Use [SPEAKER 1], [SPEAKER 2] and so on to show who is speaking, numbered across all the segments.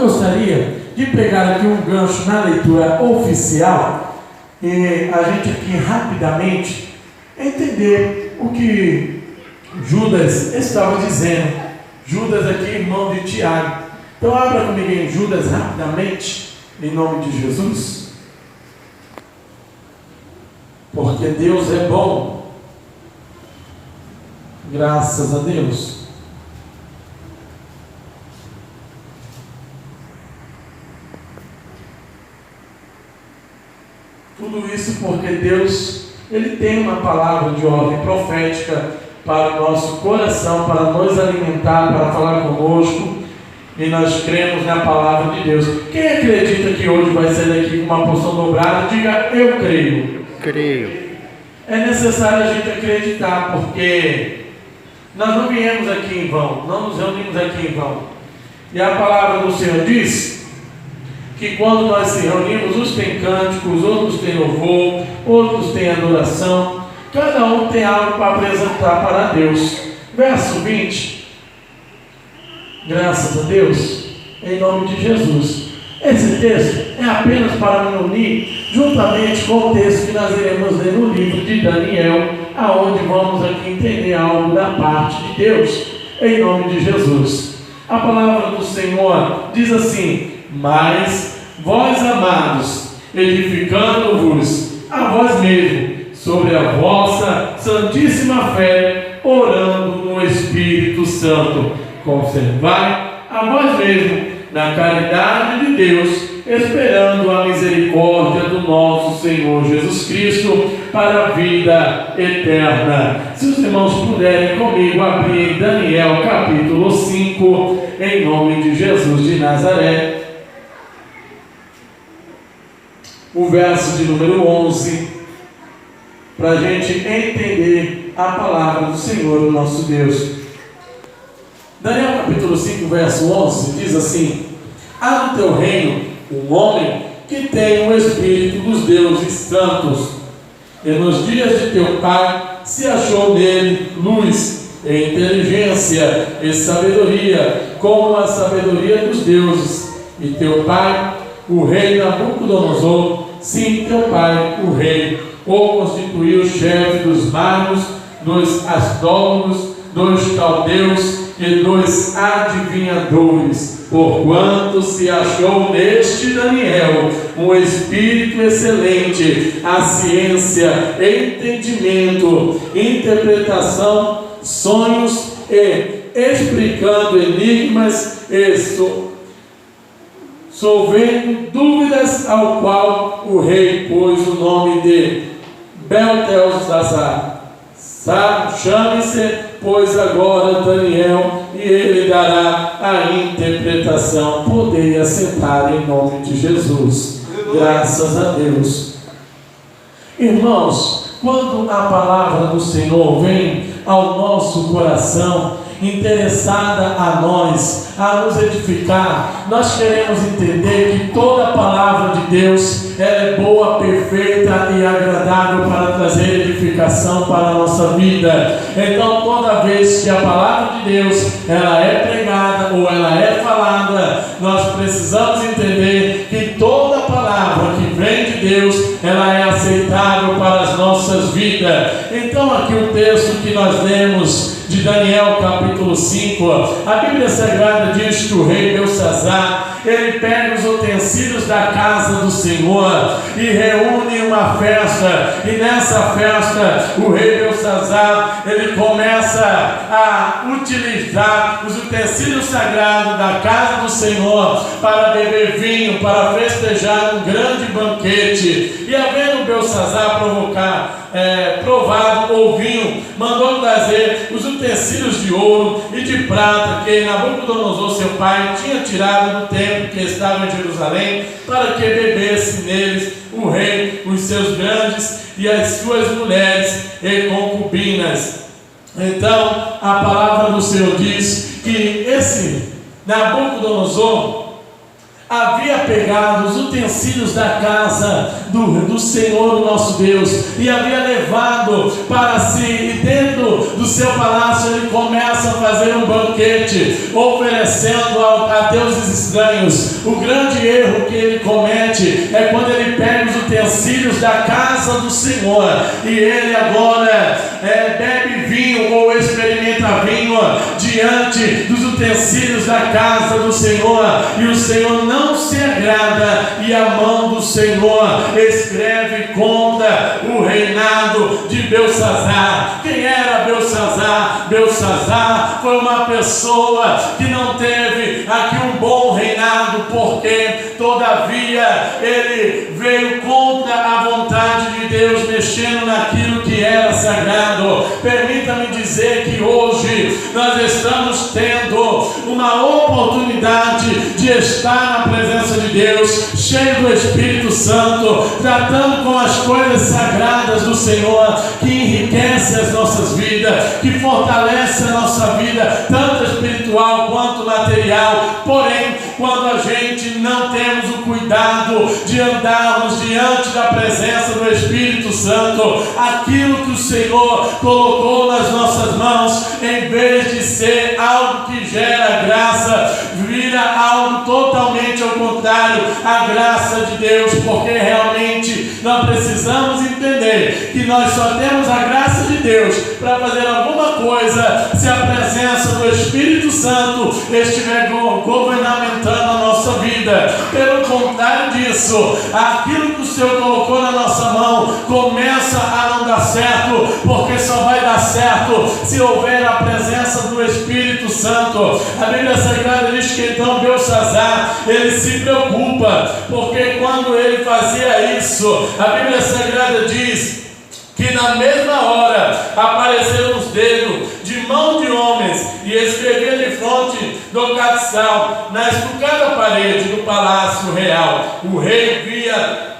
[SPEAKER 1] gostaria de pegar aqui um gancho na leitura oficial e a gente aqui rapidamente entender o que Judas estava dizendo. Judas aqui, irmão de Tiago. Então abra comigo em Judas rapidamente, em nome de Jesus. Porque Deus é bom. Graças a Deus. Tudo isso porque Deus, Ele tem uma palavra de ordem profética para o nosso coração, para nos alimentar, para falar conosco, e nós cremos na palavra de Deus. Quem acredita que hoje vai sair daqui com uma porção dobrada, diga: eu creio.
[SPEAKER 2] Creio.
[SPEAKER 1] É necessário a gente acreditar, porque nós não viemos aqui em vão, não nos reunimos aqui em vão. E a palavra do Senhor diz que quando nós se reunimos, uns têm cânticos, outros têm louvor, outros têm adoração, cada um tem algo para apresentar para Deus. Verso 20, graças a Deus, em nome de Jesus. Esse texto é apenas para me unir juntamente com o texto que nós iremos ler no livro de Daniel, aonde vamos aqui entender algo da parte de Deus, em nome de Jesus. A palavra do Senhor diz assim: mas vós, amados, edificando-vos a vós mesmos sobre a vossa santíssima fé, orando no Espírito Santo, conservai a vós mesmos na caridade de Deus, esperando a misericórdia do nosso Senhor Jesus Cristo para a vida eterna. Se os irmãos puderem comigo abrir em Daniel capítulo 5, em nome de Jesus de Nazaré, o verso de número 11, para a gente entender a palavra do Senhor, o nosso Deus. Daniel capítulo 5, verso 11, diz assim: há no teu reino um homem que tem o Espírito dos deuses santos, e nos dias de teu pai se achou nele luz e inteligência e sabedoria, como a sabedoria dos deuses. E teu pai, o rei Nabucodonosor, sim, teu pai, o rei, o constituiu chefe dos magos, dos astrólogos, dos caldeus e dos adivinhadores, porquanto se achou neste Daniel um espírito excelente, a ciência, entendimento, interpretação, sonhos e explicando enigmas e solvendo dúvidas, ao qual o rei pôs o nome de Beltesazar. Chame-se, pois, agora Daniel, e ele dará a interpretação. Podei assentar em nome de Jesus. Graças a Deus. Irmãos, quando a palavra do Senhor vem ao nosso coração, interessada a nós, a nos edificar, nós queremos entender que toda a palavra de Deus ela é boa, perfeita e agradável para trazer edificação para a nossa vida. Então, toda vez que a palavra de Deus ela é pregada ou ela é falada, nós precisamos entender que toda palavra que vem de Deus ela é aceitável para as nossas vidas. Então, aqui o texto que nós lemos de Daniel capítulo 5, a Bíblia Sagrada diz que o rei Belsazar, ele pega os utensílios da casa do Senhor e reúne uma festa, e nessa festa o rei Belsazar, ele começa a utilizar os utensílios sagrados da casa do Senhor para beber vinho, para festejar um grande banquete. E havendo Belsazar provado o vinho, mandou trazer os utensílios de ouro e de prata que Nabucodonosor, seu pai, tinha tirado do templo que estava em Jerusalém, para que bebesse neles o rei, os seus grandes e as suas mulheres e concubinas. Então a palavra do Senhor diz que esse Nabucodonosor, havia pegado os utensílios da casa do Senhor, nosso Deus, e havia levado para si, e dentro do seu palácio ele começa a fazer um banquete, oferecendo a deuses estranhos. O grande erro que ele comete é quando ele pega os utensílios da casa do Senhor, e ele agora bebe vinho ou experimenta vinho diante dos utensílios da casa do Senhor, e o Senhor não se agrada, e a mão do Senhor escreve contra o reinado de Belsazar. Quem era Belsazar? Belsazar foi uma pessoa que não teve aqui um bom reinado, porque todavia ele veio contra a vontade de Deus, mexendo naquilo que era sagrado. Permita-me dizer que hoje nós estamos tendo uma oportunidade de estar na presença de Deus, cheio do Espírito Santo, tratando com as coisas sagradas do Senhor, que enriquece as nossas vidas, que fortalece a nossa vida, tanto espiritual quanto material. Porém, quando a gente não temos o cuidado de andarmos diante da presença do Espírito Santo, aquilo que o Senhor colocou nas nossas mãos, em vez de ser algo que gera graça, vira algo totalmente ao contrário, a graça de Deus, porque realmente nós precisamos entender que nós só temos a graça de Deus para fazer alguma coisa se a presença do Espírito Santo estiver governamentando a nossa vida. Pelo contrário disso, aquilo que o Senhor colocou na nossa mão começa a não dar certo, porque só vai dar certo se houver a presença do Espírito Santo. A Bíblia Sagrada diz que então Belsazar, ele se preocupa, porque quando ele fazia isso, a Bíblia Sagrada diz que na mesma hora apareceram os dedos de mão de homens e escrevia de fronte do castiçal na estucada parede do palácio real. O rei via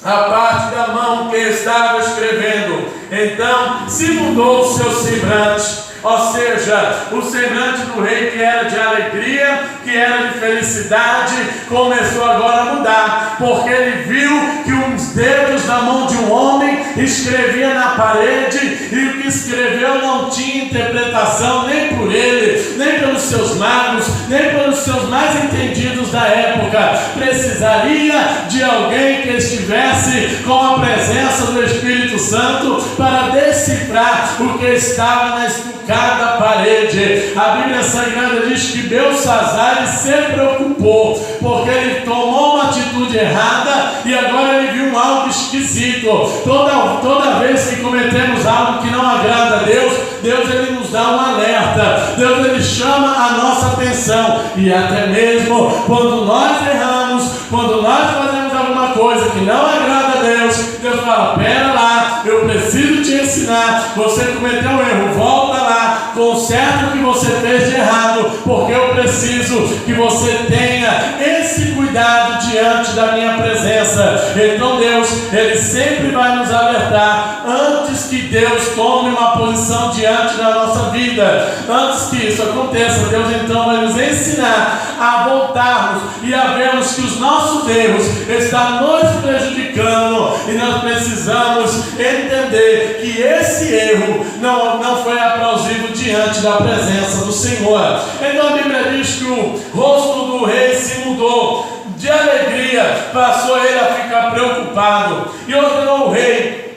[SPEAKER 1] a parte da mão que estava escrevendo, então se mudou o seu semblante. Ou seja, o semblante do rei, que era de alegria, que era de felicidade, começou agora a mudar, porque ele viu que os dedos da mão de um homem escrevia na parede, e o que escreveu não tinha interpretação nem por ele, nem pelos seus magos, nem pelos seus mais entendidos da época. Precisaria de alguém que estivesse com a presença do Espírito Santo para decifrar o que estava na estrutura cada parede. A Bíblia Sagrada diz que Belsazar se preocupou, porque ele tomou uma atitude errada e agora ele viu algo esquisito. Toda vez que cometemos algo que não agrada a Deus, Deus ele nos dá um alerta, Deus ele chama a nossa atenção, e até mesmo quando nós erramos, quando nós fazemos alguma coisa que não agrada a Deus, Deus fala: pera lá, eu preciso te ensinar, você cometeu um erro, volta lá, conserta o que você fez de errado, porque eu preciso que você tenha esse cuidado diante da minha presença. Então Deus, ele sempre vai nos alertar antes que Deus tome uma posição diante da nossa vida. Antes que isso aconteça, Deus então vai nos ensinar a voltarmos e a vermos que os nossos erros estão nos prejudicando, e nós precisamos entender que esse erro não foi aplausível diante da presença do Senhor. Então a Bíblia diz que o rosto do rei se mudou, de alegria passou ele a ficar preocupado, e ordenou o rei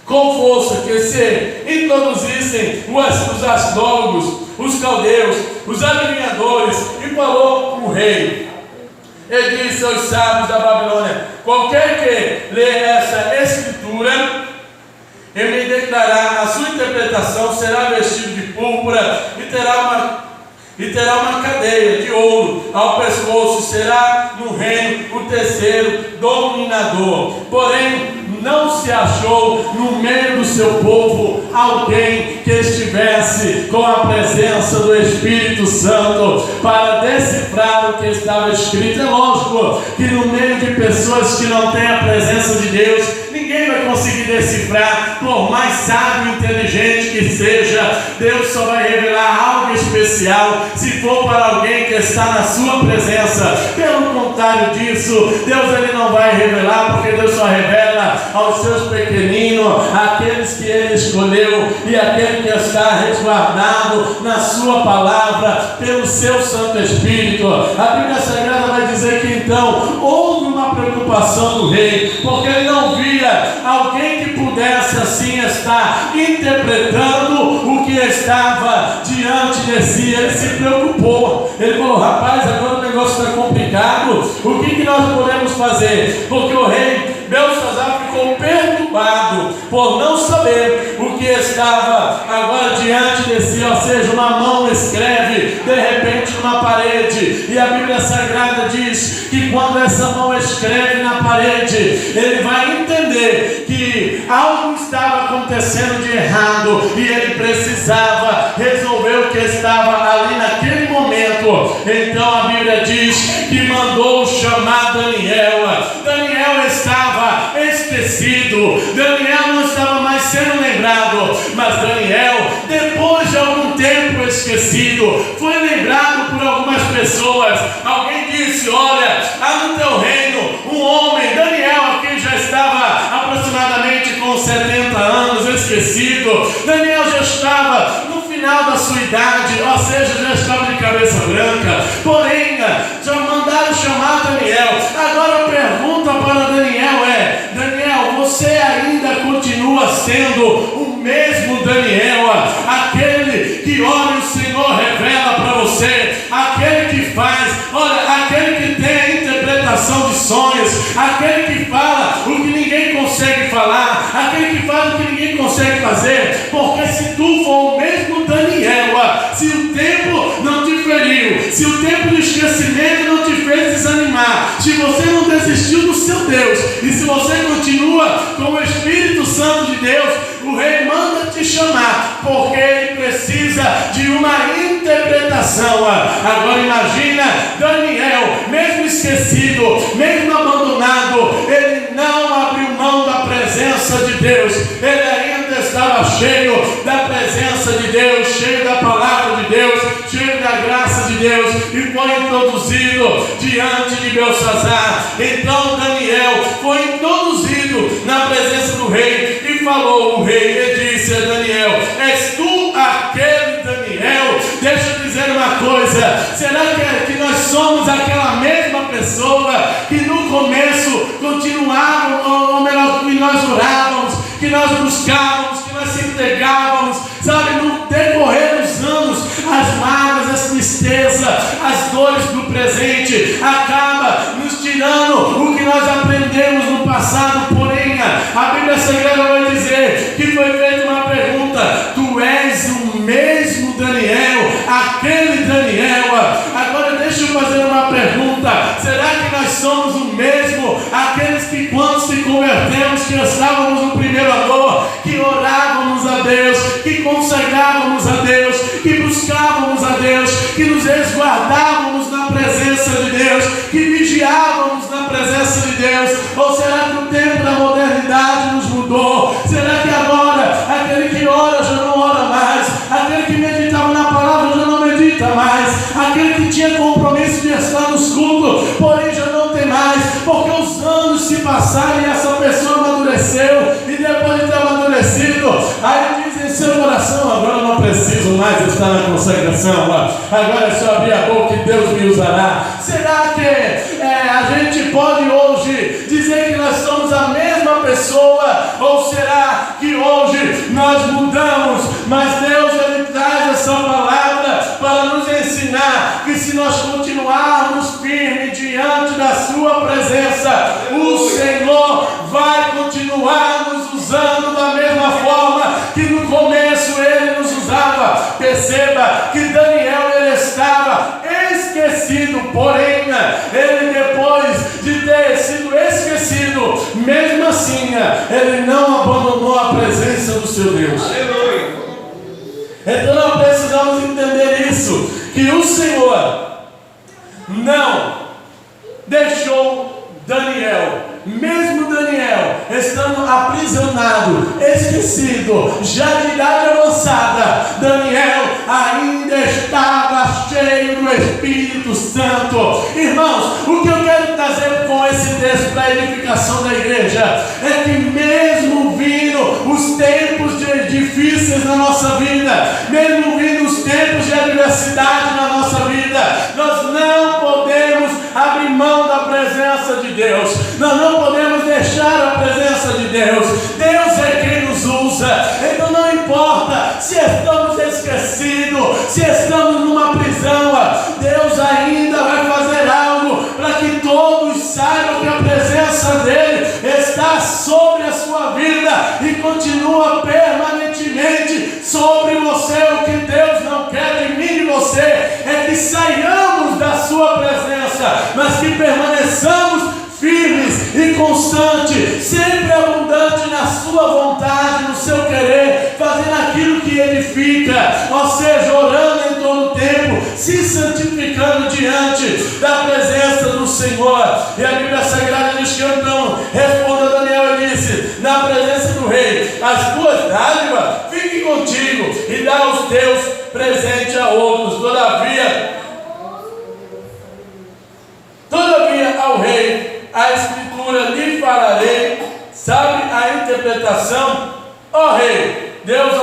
[SPEAKER 1] com força que se introduzissem os astrólogos, os caldeus, os adivinhadores, e falou com o rei. Ele disse aos sábios da Babilônia: qualquer que lê essa escritura e me declarar a sua interpretação será vestido de púrpura e terá uma cadeia de ouro ao pescoço, será no reino o terceiro dominador. Porém, não se achou no meio do seu povo alguém que estivesse com a presença do Espírito Santo para decifrar o que estava escrito. É lógico que no meio de pessoas que não têm a presença de Deus, ninguém vai conseguir decifrar, por mais sábio e inteligente que seja. Deus só vai revelar algo especial se for para alguém que está na sua presença. Pelo contrário, contrário disso, Deus ele não vai revelar, porque Deus só revela aos seus pequeninos, aqueles que ele escolheu e aquele que está resguardado na sua palavra pelo seu Santo Espírito. A Bíblia Sagrada vai dizer que então houve uma preocupação do rei, porque ele não via alguém que pudesse assim estar interpretando o que estava diante de si. Ele se preocupou, ele falou: rapaz, agora o negócio está complicado, o que nós podemos fazer? Porque o rei Belsassar ficou perturbado por não saber o que estava agora diante de si, ou seja, uma mão escreve de repente numa parede, e a Bíblia Sagrada diz que quando essa mão escreve na parede, ele vai entender que algo estava acontecendo de errado e ele precisava resolver o que estava ali naquele momento. Então a Bíblia diz que mandou chamar Daniel. Daniel estava esquecido, Daniel não estava mais sendo lembrado, mas Daniel, depois de algum tempo esquecido, foi lembrado por algumas pessoas. Alguém disse: olha, há no teu reino um homem. Daniel aqui já estava aproximadamente com 70 anos, esquecido. Daniel já estava no final da sua idade, ou seja, já estava de cabeça branca. Porém, já mandaram chamar Daniel. Agora a pergunta para Daniel é: Daniel, você ainda continua sendo o mesmo Daniel, aquele que ora e o Senhor revela para você, aquele que faz, olha, aquele que tem a interpretação de sonhos, aquele que fala o que ninguém consegue falar, aquele que faz o que ninguém consegue fazer? Porque se tu for o mesmo Daniel, se o tempo não te feriu, se o tempo de esquecimento não te fez desanimar, se você não desistiu do seu Deus, e se você continua com o Espírito Santo de Deus, o rei manda te chamar, porque ele precisa de uma interpretação. Agora imagina Daniel, mesmo esquecido, mesmo abandonado, ele não abriu mão da presença de Deus, ele ainda estava cheio da presença de Deus, cheio da palavra de Deus, cheio da graça de Deus, e foi introduzido diante de Belsassar. Então Daniel foi introduzido na presença do rei, e falou o rei, e disse a Daniel: és tu aquele Daniel? Deixa eu dizer uma coisa, será que nós somos aquela mesma pessoa que no começo continuávamos, ou melhor, que nós orávamos, que nós buscávamos, que nós se entregávamos, sabe, no decorrer dos anos, as mágoas, as tristezas, as dores do presente acaba nos tirando o que nós aprendemos no passado? Porém, a Bíblia Sagrada vai dizer que foi feita uma pergunta: tu és o mesmo Daniel, aquele Daniel? Agora deixa eu fazer uma pergunta: será que nós somos o mesmo, aqueles que quando se convertemos, que estávamos no primeiro amor, que orávamos a Deus, que consagrávamos a Deus, que buscávamos a Deus, que nos resguardávamos na presença de Deus, que vigiávamos na presença de Deus? Ou será que o tempo da modernidade nos mudou? Será que agora aquele que ora já não ora mais, aquele que meditava na palavra já não medita mais, aquele que tinha compromisso de estar nos cultos, porém já não tem mais, porque os anos se passaram e essa pessoa amadureceu, e depois de ter amadurecido, aí diz em seu coração: agora eu não preciso mais estar na consagração, agora é só abrir a boca e Deus me usará. Será que a gente pode hoje dizer que nós somos a mesma pessoa, ou será que hoje nós mudamos? Mas Deus, ele traz essa palavra para nos ensinar que se nós continuarmos firmes diante da sua presença, o Senhor vai continuar nos usando da mesma forma que no começo ele nos usava. Perceba que Daniel, ele estava esquecido, porém ele, depois de ter sido esquecido, mesmo assim ele não abandonou a presença do seu Deus. Aleluia. Então nós precisamos entender isso, que o Senhor não deixou Daniel, mesmo Daniel estando aprisionado, esquecido, já de idade avançada, Daniel ainda estava cheio do Espírito Santo. Irmãos, o que eu quero esse texto para a edificação da igreja é que mesmo vindo os tempos difíceis na nossa vida, mesmo vindo os tempos de adversidade na nossa vida, nós não podemos abrir mão da presença de Deus, nós não podemos deixar a presença de Deus. Deus é quem nos usa. Então não importa se estamos esquecidos, se estamos numa prisão, Deus ainda vai fazer algo para que todos saibam que a presença dele está sobre a sua vida e continua permanentemente sobre você. O que Deus não quer de mim e de você é que saiamos da sua presença, mas que permaneçamos firmes e constantes, sempre abundante na sua vontade, no seu querer, fazendo aquilo que edifica, ou seja, orando em todo o tempo, se santificando diante da presença do Senhor. E a Bíblia Sagrada diz que então responda Daniel e disse: na presença do rei, as tuas dádivas fiquem contigo e dá os teus presentes a outros. Todavia ao rei a escritura lhe falarei, sabe a interpretação? Ó rei, o Deus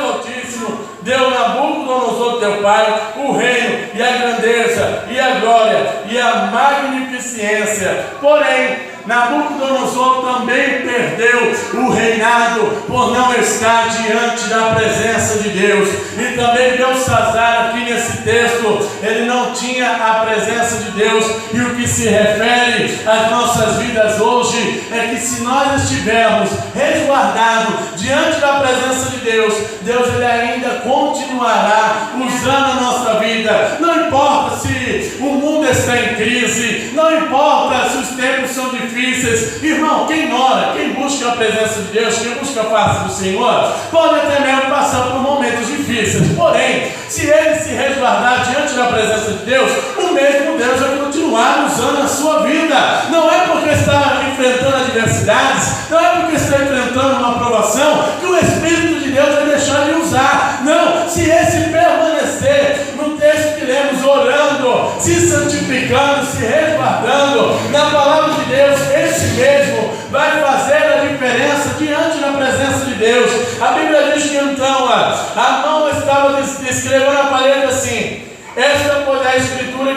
[SPEAKER 1] Altíssimo deu Nabucodonosor teu pai o reino e a grandeza e a glória e a magnificência. Porém, Nabucodonosor também perdeu o reinado por não estar diante da presença de Deus. E também Belsazar, aqui nesse texto, ele não tinha a presença de Deus. E o que se refere às nossas vidas hoje é que se nós estivermos resguardados diante da presença de Deus, Deus ele ainda continuará usando a nossa vida. Não importa se o mundo está em crise, não importa se os tempos são difíceis, irmão, quem ora, quem busca a presença de Deus, quem busca a face do Senhor, pode até mesmo passar por momentos difíceis, porém, se ele se resguardar diante da presença de Deus, o mesmo Deus vai continuar usando a sua vida. Não é porque está enfrentando adversidades, não é porque está enfrentando uma provação, que o Espírito de Deus vai deixar de usar. Não, se esse permanecer no texto que lemos, orando, se santificando, se resguardando na palavra de Deus, esse mesmo vai fazer a diferença diante da presença de Deus. A Bíblia diz que então a mão estava escrevendo na parede assim: esta foi a escritura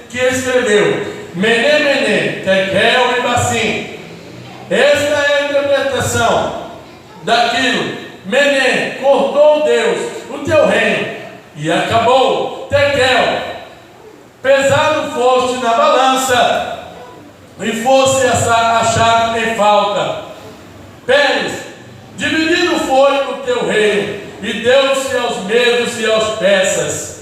[SPEAKER 1] que escreveu, Mené, Mené, Tekel e Bassim. Esta é a interpretação daquilo. Mené, cortou Deus o teu reino e acabou. Tekel, pesado foste na balança e fosse achado em falta. Pérez, dividido foi o teu reino e deu-se aos medos e aos persas.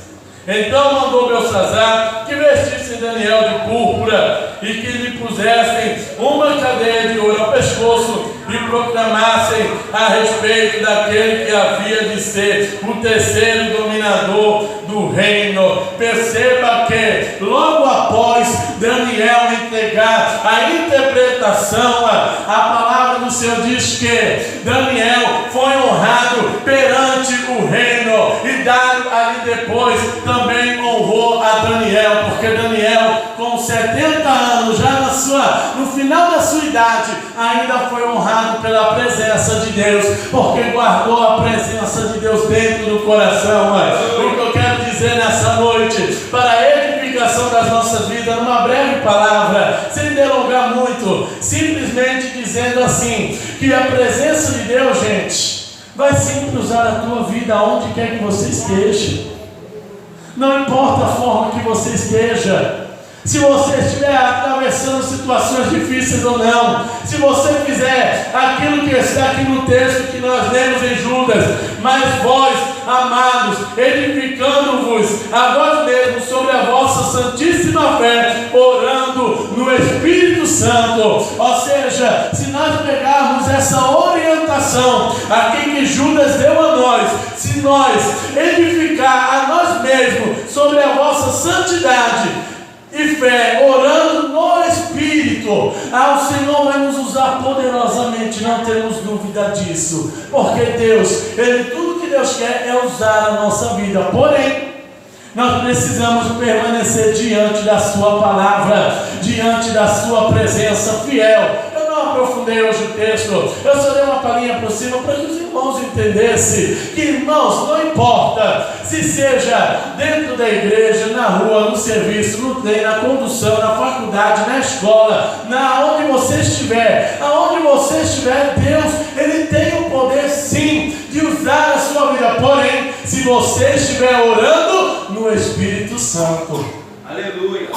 [SPEAKER 1] Então mandou Belsazar que vestissem Daniel de púrpura e que lhe pusessem uma cadeia de ouro ao pescoço e proclamassem a respeito daquele que havia de ser o terceiro dominador do reino. Perceba que logo após Daniel entregar a interpretação, a palavra do Senhor diz que Daniel foi honrado perante o reino e dado ali depois também honrou a Daniel, porque Daniel com 70 anos, já no final da sua idade, ainda foi honrado pela presença de Deus, porque guardou a presença de Deus dentro do coração. O que eu quero dizer nessa noite, para a edificação das nossas vidas, numa breve palavra, sem delongar muito, simplesmente dizendo assim, que a presença de Deus, gente, vai sempre usar a tua vida aonde quer que você esteja. Não importa a forma que você esteja, se você estiver atravessando situações difíceis ou não, se você fizer aquilo que está aqui no texto que nós lemos em Judas, mas vós, amados, edificando-vos a vós mesmos sobre a vossa santíssima fé, orando no Espírito Santo. Ou seja, se nós pegarmos essa orientação aqui que Judas deu a nós, se nós edificar a nós mesmos sobre a vossa santidade e fé, orando no Espírito, o Senhor vai nos usar poderosamente, não temos dúvida disso, porque Deus, tudo que Deus quer é usar a nossa vida. Porém, nós precisamos permanecer diante da sua palavra, diante da sua presença fiel. Eu não aprofundei hoje o texto, eu só dei uma palhinha por cima para que os irmãos entendessem que, irmãos, não importa se seja dentro da igreja, na rua, no serviço, no trem, na condução, na faculdade, na escola, aonde você estiver, Deus, Ele tem o poder sim de usar a sua vida. Porém, se você estiver orando no Espírito Santo.
[SPEAKER 2] Aleluia.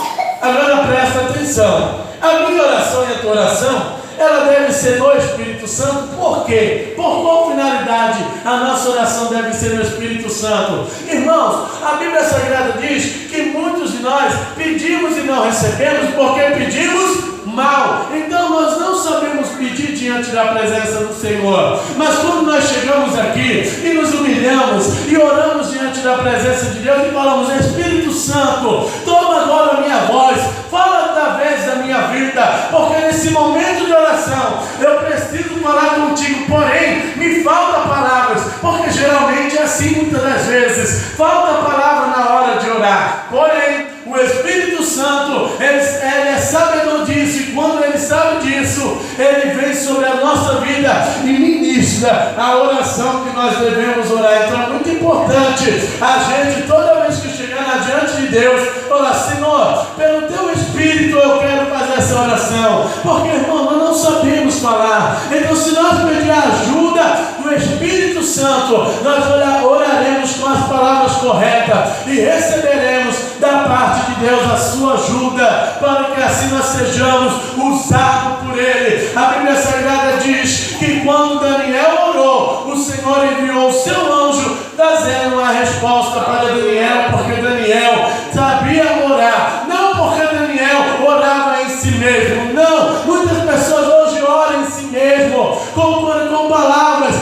[SPEAKER 1] Agora presta atenção. A minha oração e a tua oração, ela deve ser no Espírito Santo. Por quê? Por qual finalidade a nossa oração deve ser no Espírito Santo? Irmãos, a Bíblia Sagrada diz que muitos de nós pedimos e não recebemos porque pedimos mal. Então nós não sabemos pedir diante da presença do Senhor. Mas quando nós chegamos aqui e nos humilhamos e oramos diante da presença de Deus e falamos: Espírito Santo, toma agora a minha voz, fala através da minha vida, porque nesse momento de oração eu preciso falar contigo, porém me falta palavras, porque geralmente é assim muitas das vezes, falta palavra na hora de orar. Porém, o Espírito Santo, ele é sabedor disso, e quando ele sabe disso, ele vem sobre a nossa vida e ministra a oração que nós devemos orar. Então é muito importante a gente, toda vez que chegar diante de Deus, falar: Senhor, pelo teu Espírito eu quero fazer essa oração, porque, irmão, nós não sabemos falar. Então, se nós pedir a ajuda do Espírito Santo, nós oraremos com as palavras corretas e receberemos da parte de Deus a sua ajuda, para que assim nós sejamos usados por Ele. A Bíblia Sagrada diz que quando Daniel orou, o Senhor enviou o seu anjo trazendo uma resposta para Daniel, porque Daniel sabia orar, não porque Daniel orava em si mesmo, não. Muitas pessoas hoje oram em si mesmo, com palavras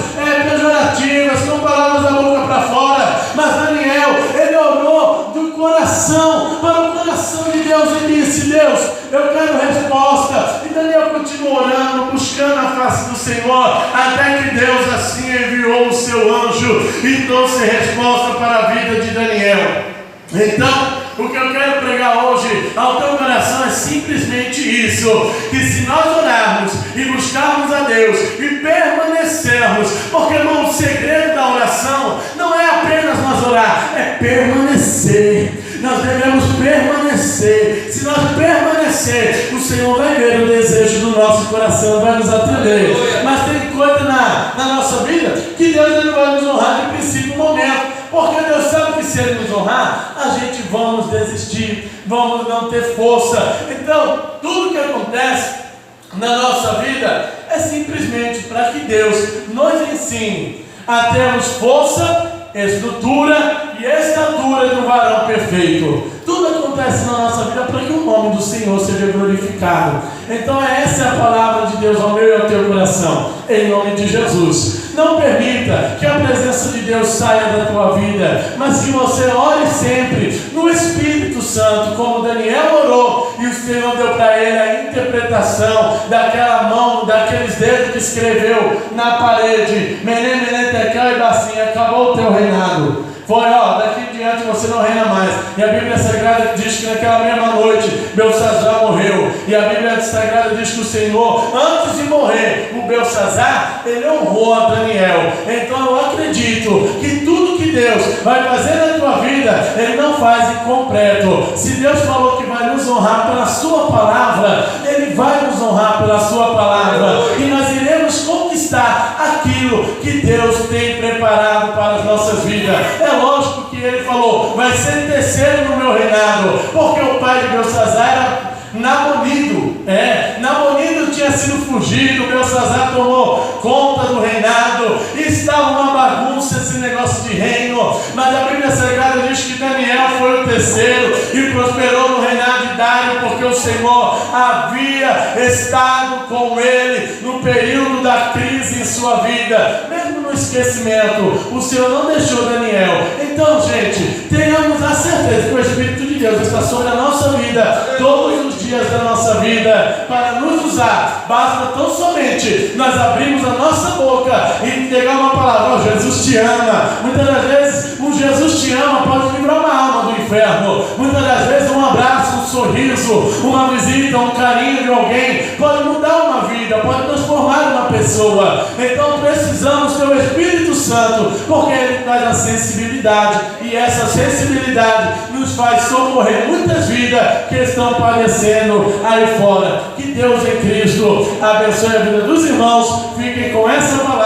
[SPEAKER 1] pejorativas, com palavras da boca para fora, mas Daniel, ele orou do coração para o coração de Deus e disse: Deus, eu quero resposta. E Daniel continuou orando, buscando a face do Senhor, até que Deus assim enviou o seu anjo e trouxe resposta para a vida de Daniel. Então, o que eu quero pregar hoje ao teu coração é simplesmente isso: que se nós orarmos e buscarmos a Deus e permanecermos, porque, irmão, o segredo da oração não é apenas nós orar, é permanecer. Nós devemos permanecer. Se nós permanecer, o Senhor vai ver o desejo do nosso coração, vai nos atender. Mas tem coisa na nossa vida que Deus ele vai nos honrar de princípio momento, porque Deus sabe que se Ele nos honrar, a gente vamos desistir, vamos não ter força. Então, tudo que acontece na nossa vida é simplesmente para que Deus nos ensine a termos força, estrutura e estatura do varão perfeito. Tudo acontece na nossa vida para que o nome do Senhor seja glorificado. Então essa é a palavra de Deus ao meu e ao teu coração, em nome de Jesus. Não permita que a presença de Deus saia da tua vida, mas que você ore sempre no Espírito Santo, como Daniel orou, e o Senhor deu para ele a interpretação daquela mão, daqueles dedos que escreveu na parede: Menem, Menem, Tekel e Bassim, acabou o teu reinado. Foi, daqui em diante você não reina mais. E a Bíblia Sagrada diz que naquela mesma noite Belsazar morreu. E a Bíblia Sagrada diz que o Senhor, antes de morrer, o Belsazar, ele honrou a Daniel. Então eu acredito que tudo que Deus vai fazer na tua vida, Ele não faz incompleto. Se Deus falou que vai nos honrar pela sua palavra, Ele vai nos honrar pela sua palavra. E nós iremos conquistar aquilo que Deus tem preparado para as nossas vidas. É lógico que Ele falou: vai ser terceiro no meu reinado, porque o pai de Belsazar era Nabonido. Nabonido tinha sido fugido, Belsazar tomou conta do reinado, e estava uma bagunça esse negócio de reino. Mas a Bíblia Sagrada diz que Daniel foi o terceiro e prosperou no reinado de Dário, porque o Senhor havia estado com ele no período da crise em sua vida, mesmo no esquecimento. O Senhor não deixou Daniel. Então, gente, tenhamos a certeza que o Espírito de Deus está sobre a nossa vida todos os dias da nossa vida para nos usar. Basta tão somente nós abrirmos a nossa boca e pegar uma palavra: Jesus te ama. Muitas das vezes um Jesus te ama pode livrar uma alma do inferno. Muitas das vezes um abraço, um sorriso, uma visita, um carinho de alguém pode mudar uma vida, pode transformar uma pessoa. Então precisamos ter o Espírito Santo, porque Ele traz a sensibilidade, e essa sensibilidade nos faz socorrer muitas vidas que estão padecendo aí fora. Que Deus em Cristo abençoe a vida dos irmãos. Fiquem com essa palavra.